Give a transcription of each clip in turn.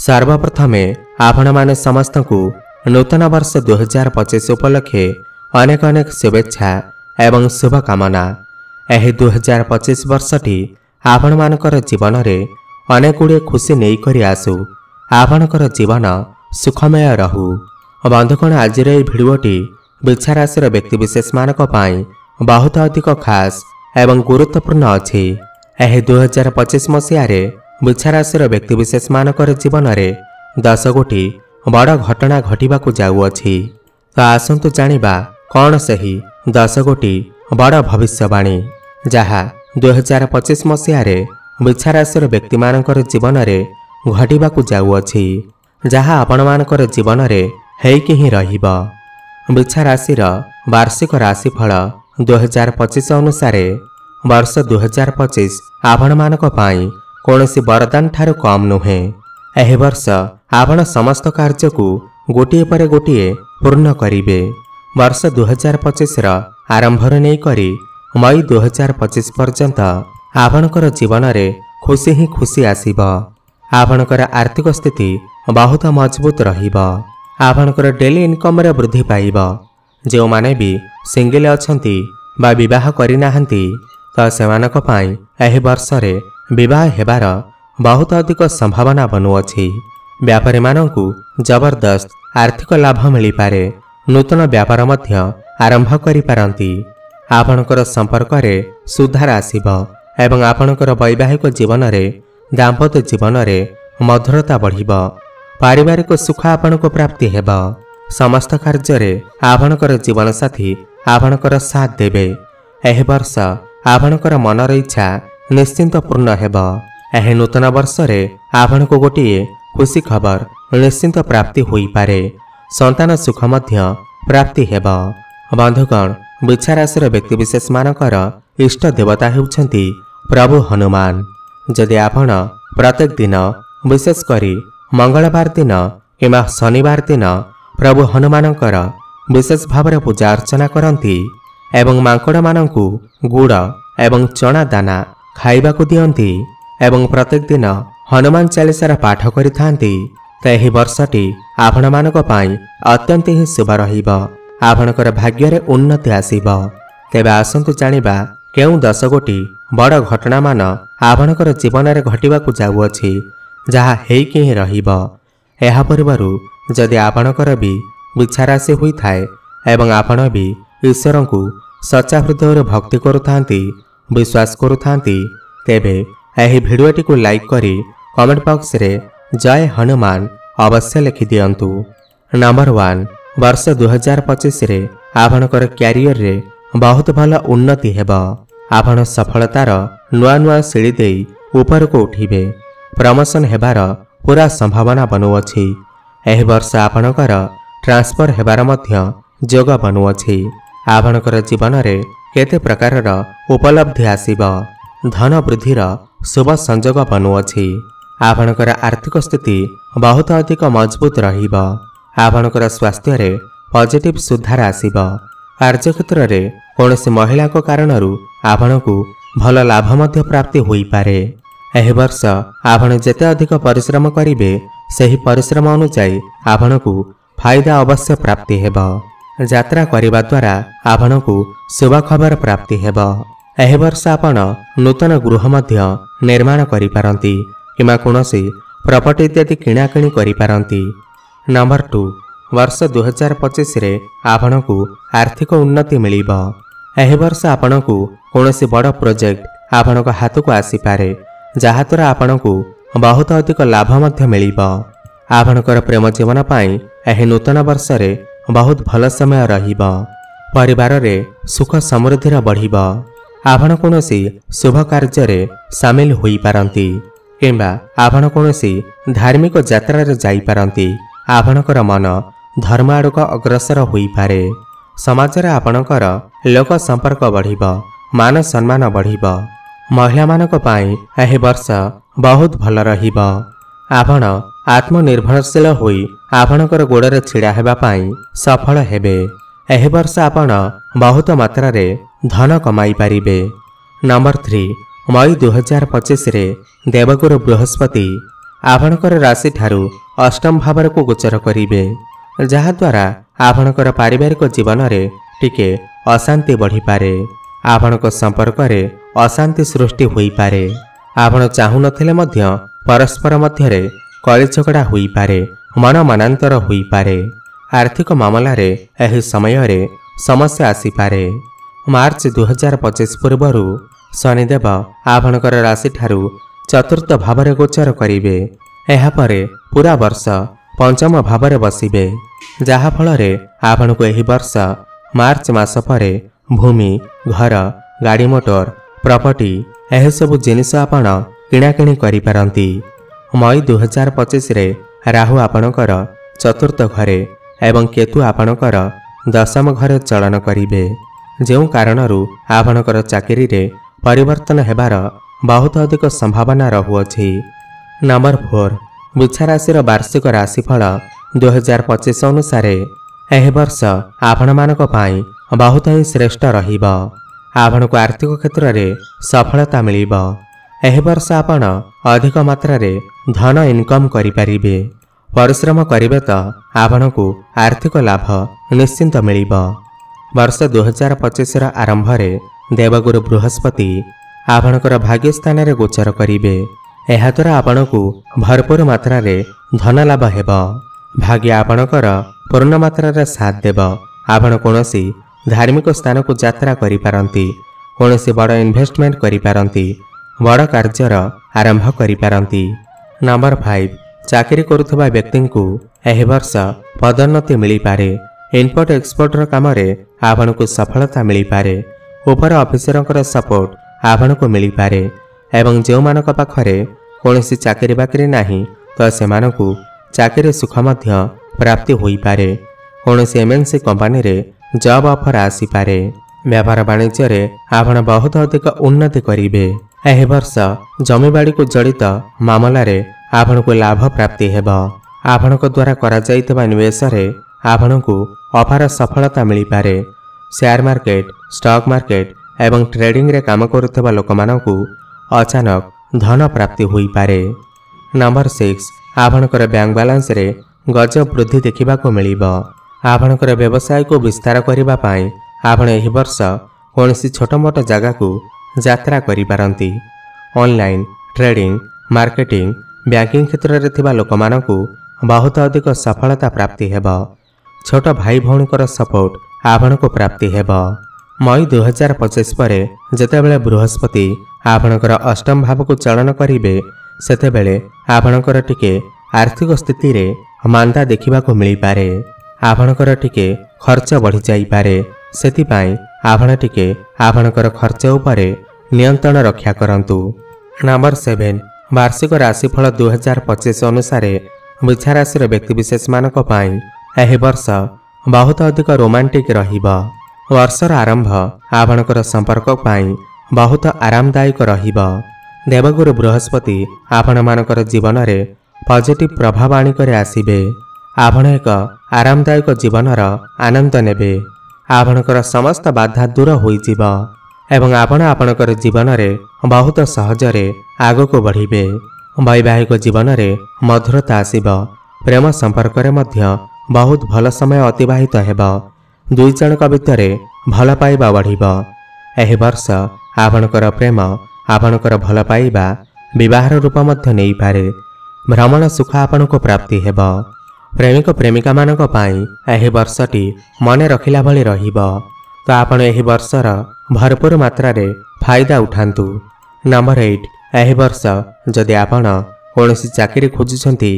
सर्वप्रथमे आपण माने समस्त को नूतन वर्ष 2025 उपलक्षे अनेक अनेक शुभेच्छा एवं शुभकामना। यह 2025 वर्षटी आपण मानकर जीवन में अनेक गुड़े खुशी नहीं करी आसु। आपणकर जीवन सुखमय रहू। बंधुगण आज भिडियोटी वृक्षा राशि व्यक्तिविशेष मानक पाई बहुत अधिक खास एवं गुरुत्वपूर्ण अच्छी। यह 2025 मसीह वृक्षा राशि व्यक्तिविशेष मानकर जीवन में 10 गोटी बड़ घटना घटिबाकू जाउअछि। तो आसंतु जानिबा कौन सही 10 गोटी बड़ भविष्यवाणी जहाँ 2025 मसीह वृक्षा राशि व्यक्ति मानकर जीवन में घटिबाकू जाउअछि, जहाँ आपण मानकर जीवन में हेइकि ही रहिबा। वृक्षा राशि वार्षिक राशिफल 2025 अनुसार वर्ष 2025 आपण मानक पाई कौनसी वरदान ठारू कम नुहे। एह वर्ष आपण समस्त कार्य को गोटिए पर गोटिए पूर्ण करिवे। वर्ष 2025 आरंभ नहीं करी मई 2025 पर्यंत आपणकर जीवन में खुशी ही खुशी आसीब। आपणकर आर्थिक स्थिति बहुत मजबूत रहिबा। आपणकर डेली इनकम रे वृद्धि पाइब। जो माने भी सिंगल अछंती बा विवाह करि नाहंती तो सेमानक पाई एह वर्ष रे विवाह हेबार बहुत अधिक संभावना बनुअछि। व्यापारी मानकु जबरदस्त आर्थिक लाभ मिली पारे। नूतन व्यापार मध्य आरंभ करि पारंती। आपणकर संपर्क रे सुधार आसीब एवं आपणकर वैवाहिक जीवन रे दाम्पत्य जीवन रे मधुरता बढ़िब। पारिवारिक सुख आपणको प्राप्ति हेब। समस्त कार्य रे आपणकर जीवन साथी आपणकर साथ देबे। एह वर्ष आपणकर मनर इच्छा निश्चिंत पूर्ण हेब। एह नूतन वर्ष रे आपणको गोटिए खुशी खबर निश्चिंत प्राप्ति होई पारे। संतान सुख मध्य प्राप्ति हेब। बंधुगण वृक्षा राशि व्यक्तिविशेष मानकर इष्ट देवता हेउछंती प्रभु हनुमान। जदि आपण प्रत्येक दिन विशेष करी मंगलवार दिन किंबा शनिवार दिन प्रभु हनुमानकर विशेष भाव पूजा अर्चना करती एवं मांकड़ मानकु गुड़ एवं चना दाना खाइबाकू दियंती एवं प्रत्येक दिन हनुमान चालीसार पाठ करिथांती तो यह वर्षटी आपण मानक पाई अत्यंत ही शुभ रहिब। आपणकर भाग्य रे उन्नति आसीब। तेबे आसंतु जानिबा केउ 10 गोटी बड़ घटना मान आपणकर जीवन में घटिबाकू जाउअछि, जहाँ हेइकि ही रहिब। एहा परिवारु जदि आपणकर भी वृक्षा राशि होई थाए एवं आपण भी ईश्वर को सच्चा हृदय भक्ति करुथांती विश्वास करुथांती तेबे यह भिडियोटी को लाइक करी कमेंट बॉक्स रे जय हनुमान अवश्य लिखि दियंतु। नंबर 1 वर्ष 2025 रे आपणकर कैरियर रे बहुत भल उन्नति हेब। आपण सफलतार नुआ नुआ सीढ़ी दे ऊपर को उठिबे। प्रमोशन हेबार पूरा संभावना बनुअछि। एह वर्ष आपणकर ट्रांसफर हेबार मध्य जोग बनुअछि। आपणकर जीवन में केते प्रकारर उपलब्धि आसीब। धन वृद्धिर शुभ संजोग बनुअछि। आपणकर आर्थिक स्थिति बहुत अधिक मजबूत रहिब। आपणकर स्वास्थ्य रे पॉजिटिव सुधार आसीब। कार्यक्षेत्र रे कौनसी महिला को कारणरू आपणकु भल लाभ मध्य प्राप्ति होई पारे। एह वर्ष आपण जेते अधिक परिश्रम करिवे सही परिश्रम अनुसार आपणकु फायदा अवश्य प्राप्ति हेब। यात्रा करने द्वारा आपणकु शुभ खबर प्राप्ति हेब। एह वर्ष आपण नूतन गृह मध्य निर्माण करि पारंती किमा कोनोसी प्रॉपर्टी इत्यादि किणाकिणी करि पारंती। नंबर 2 वर्ष 2025 रे आपणकु आर्थिक उन्नति मिलिब। एह वर्ष आपणकु कोनोसी बड़ प्रोजेक्ट आपणको हाथ को आसी पारे, जहाँ द्वारा आपणकु बहुत अधिक लाभ मध्य मिलिब। आपणकर प्रेम जीवन पाई एह नूतन वर्ष रे बहुत भल समय रहिब। परिवार रे सुख समृद्धिर बढ़िब। आपण कोनोसी शुभ कार्य रे शामिल होई पारंती किंबा आपण कोनोसी धार्मिक यात्रा रे जाई पारंती। आपणकर मन धर्म आड़क अग्रसर होई पारे। समाज रे आपणकर लोक संपर्क बढ़िब। मान सम्मान बढ़िब। महिला मानक पाई एह वर्ष बहुत भल रहिब। आपण आत्मनिर्भरशील होई आपणकर गोड़े छिड़ा हेबा पाई सफल हेबे। एह वर्ष आपण बहुत मात्रा रे धन कमाई पारिबे। नंबर 3 मई 2025 रे देवगुरु बृहस्पति आपणकर राशि ठारू अष्टम भाव को गोचर करिवे, जहाद्वारा आपणकर पारिवारिक जीवन में टिके अशांति बढ़ी पारे। आपणक संपर्क रे अशांति सृष्टि होई पारे। आपण चाहू नथिले मध्य परस्पर मध्यरे कଳି झगड़ा होई पारे, मन मनांतर होई पारे। आर्थिक मामला रे एही समय रे समस्या आसी पारे। मार्च 2025 पूर्वरु शनिदेव आपणकर राशि ठारू चतुर्थ भाव में गोचर करिवे। एहा परे पूरा वर्ष पंचम भाव में बसिबे, जहा फलरे आपनको एही वर्ष मार्च मास परे भूमि, घर, गाड़ी मोटर, प्रॉपर्टी एह सब जिनिस आपण किणाकिणी करि पारंती। मई 2025 रे राहु आपणकर चतुर्थ घरे एवं केतु आपणकर दशम घरे चलन करिवे, जो कारणरू आपणकर चाकरी रे परिवर्तन हेबार बहुत अधिक संभावना रहुअछि। नंबर 4 वृश्चिक राशि वार्षिक राशिफल 2025 अनुसार एह वर्ष आपण मानक पाई बहुत ही श्रेष्ठ रहिब। आपनको आर्थिक क्षेत्र में सफलता मिलिब। एह वर्ष आपण अधिक मात्रा रे धन इनकम करि परिबे। परिश्रम करिबे तो आपनको आर्थिक लाभ निश्चिंत मिलिब। वर्ष 2025 आरंभ रे देवगुरु बृहस्पति आपणकर भाग्य स्थान रे गोचर करिवे। एहा द्वारा आपनको भरपूर मात्रा रे धन लाभ हेब। भाग्य आपणकर पूर्ण मात्रा रे साथ देब। आपण कोनोसी धार्मिक स्थान को यात्रा करि पारंती, कोनोसी बड़ इन्वेस्टमेंट करि पारंती, बड़ कार्यर आरंभ करि पारंती। नंबर 5 चाकरी करुथबा व्यक्ति को एह वर्ष पदोन्नति मिली पारे। इनपुट एक्सपोर्टर काम रे आपनको सफलता मिली पारे। ऊपर ऑफिसरकर सपोर्ट आपनको मिली पारे। एवं जो मानक पाखरे कोनोसी चाकरी बाकरी नाही तो सेमानकु चाकरी सुख मध्य प्राप्ति होई पारे। कोनोसी एमएनसी कंपनी रे जॉब ऑफर आसी पारे। व्यापार वाणिज्य रे आपण बहुत अधिक उन्नति करिवे। एह वर्ष जमीबाड़ी को जड़ित मामला रे आपनको लाभ प्राप्ति हेब। आपणक द्वारा करा जाइतबा निवेश रे आपणको अपार सफलता मिली पारे। शेयर मार्केट, स्टॉक मार्केट एवं ट्रेडिंग रे काम करुथबा लोकमानकु अचानक धन प्राप्ति होई पारे। नंबर 6 आपणकर बैंक बैलेंस रे गजब वृद्धि देखा मिलिब। आपणकर व्यवसाय को विस्तार करबा पाई आपण एही वर्ष कोनोसी छोट मोट जगह को यात्रा करि पारंती। ऑनलाइन ट्रेडिंग, मार्केटिंग, बैंकिंग क्षेत्र रे थिबा लोकमानकु बहुत अधिक सफलता प्राप्ति हेब। छोट भाई भौणीकर सपोर्ट आपणको प्राप्ति हेब। मई 2025 पर जेतेबेले बृहस्पति आपणकर अष्टम भाव को चलन करिवे, सेतेबेले आपणकर टिके आर्थिक स्थिति रे मांदा देखिबाको मिली पारे। आपणकर टिके खर्च बढ़ी जाई पारे। सेतिपाई आपण टिके आपणकर खर्च उपरे नियंत्रण रक्षा करंतु। नंबर 7 वार्षिक राशिफल 2025 अनुसार वृश्चिक राशि व्यक्तिविशेष मानक पाई एह वर्ष बहुत अधिक रोमांटिक रहिब। वर्षर आरंभ आपणकर संपर्क पाई बहुत आरामदायक रहिब। देवगुरु बृहस्पति आपण मानकर जीवन रे पॉजिटिव प्रभाव आनी करे आसीबे। आपण एक आरामदायक जीवनर आनंद नेबे। आपणकर समस्त बाधा दूर होइजिब एवं आपण आपणकर जीवन रे बहुत सहजरे आगको बढ़िबे। वैवाहिक जीवन रे मधुरता आसीब। प्रेम संपर्क रे मध्य बहुत भल समय अतिबाहित हेब। दुई जनक भितरे भल पाइबा बढ़िब। एही वर्ष आपणकर प्रेम आपणकर भल पाइबा विवाहर रूप मध्य नहीं पारे। भ्रमण सुख आपनको प्राप्ति हेब। प्रेमिक प्रेमिका मानक पाई एही वर्षटी मन रखिला भली रहिब। तो आपण एही वर्षर भरपूर मात्रा रे फायदा उठांतु। नंबर 8 एही वर्ष जदि आपण कोनोसी चाकरी खोजुछंती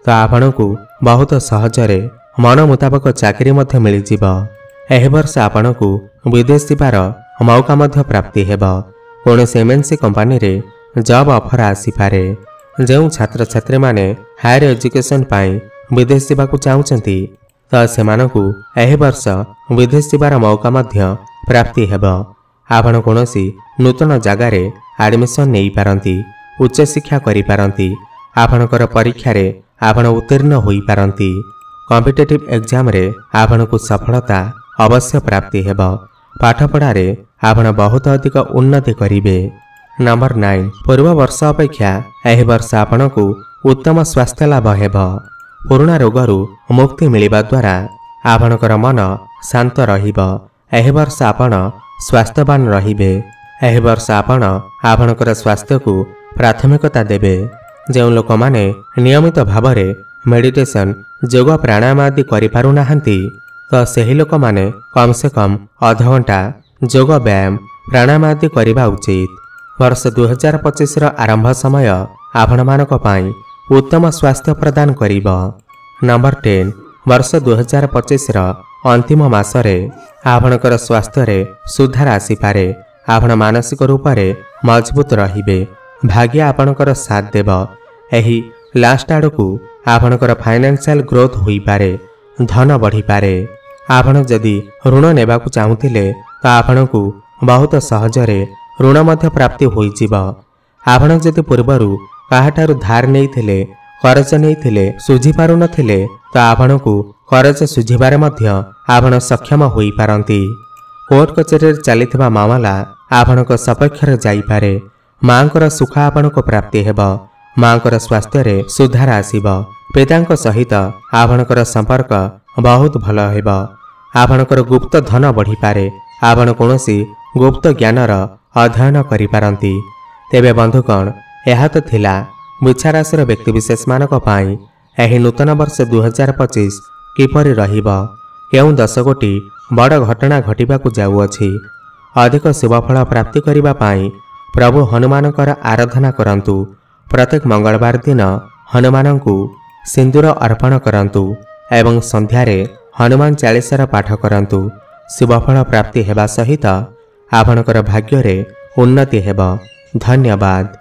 तो आपणको बहुत सहजरे मन मुताबक चाकरी मध्य मिल जिब। एही वर्ष आपणको विदेश जिबार मौका मध्य प्राप्ति हेब। कोनोसी एमएनसी कंपनी रे जॉब ऑफर आसी पारे। जो छात्र छात्री माने हायर एजुकेशन पाई विदेश जावाक चाहूचंती तो सेमानकु एही वर्ष विदेश जिबार मौका मध्य प्राप्ति हेब। आपण कोनोसी नूतन जगार एडमिशन नहीं पारंती, उच्च शिक्षा करि पारंती। आपणकर परीक्षा रे आपण उत्तीर्ण होई पारंती। कॉम्पिटिटिव एग्जाम रे आपणको सफलता अवश्य प्राप्ति हेब। पाठपढ़ा रे आपण बहुत अधिक उन्नति करिवे। नंबर 9 पूर्व वर्ष अपेक्षा एही वर्ष आपनकु उत्तम स्वास्थ्य लाभ हेब। पुराना रोगरू मुक्ति मिलिबा द्वारा आपणकर मन शांत रहिब। एही वर्ष आपण स्वास्थ्यवान रहिबे। एही वर्ष आपण आपणकर स्वास्थ्य को प्राथमिकता देबे। जो लोक माने नियमित भावरे मेडिटेशन योग प्राणायाम आदि करि पारु नाहंती तो सही लोक माने कम से कम आधा घंटा योग व्यायाम प्राणायाम आदि करिबा उचित। वर्ष 2025 आरंभ समय आपण मानक पाई उत्तम स्वास्थ्य प्रदान करिब। नंबर 10 वर्ष 2025 अंतिम मासरे आपणकर स्वास्थ्य रे सुधार आसी पारे। आपण मानसिक रूप से मजबूत रहिबे। भाग्य आपणकर साथ देव। एही लास्ट आड़कू आपणकर फाइनेंशियल ग्रोथ होई पारे, धन बढ़ी पारे। आपण जदि ऋण नेबाकू चाहुथिले तो आपणकू बहुत सहजरे ऋण मध्य प्राप्ति होई जिवो। आपण जदि पूर्वरु काहाठारु धार नेइथिले कर्ज नेइथिले सुझी पारु नथिले तो आपणकू कर्ज सुझिबारे मध्य आपण सक्षम होई पारंती। कोर्ट कचेरी चलिथिबा मामला आपणक सपक्षरे जाई पारे। मांकर सुख आपणक प्राप्ति हेब। मांकर स्वास्थ्य रे सुधार आसीब। पितांक सहित आपणकर संपर्क बहुत भल हेब। आपणकर गुप्त धन बढ़ी पारे। आपण कोनोसी गुप्त ज्ञानर अध्ययन करि पारंती। तेबे बंधुगण यह तो थिला विचारासर व्यक्तिविशेष मानक पाई एही नूतन वर्ष 2025 किपरि रहिब, केउं 10 गोटी बड़ घटना घटिबाकू जाउअछि। अधिक शुभफल प्राप्ति करिबा पाई प्रभु हनुमानकर आराधना करंतु। प्रत्येक मंगलवार दिन हनुमानंकु सिंदूर अर्पण करंतु एवं संध्यारे हनुमान चालीसार पाठ करंतु। शुभफल प्राप्ति हेबा सहित आपणकर भाग्य रे उन्नति हेब। धन्यवाद।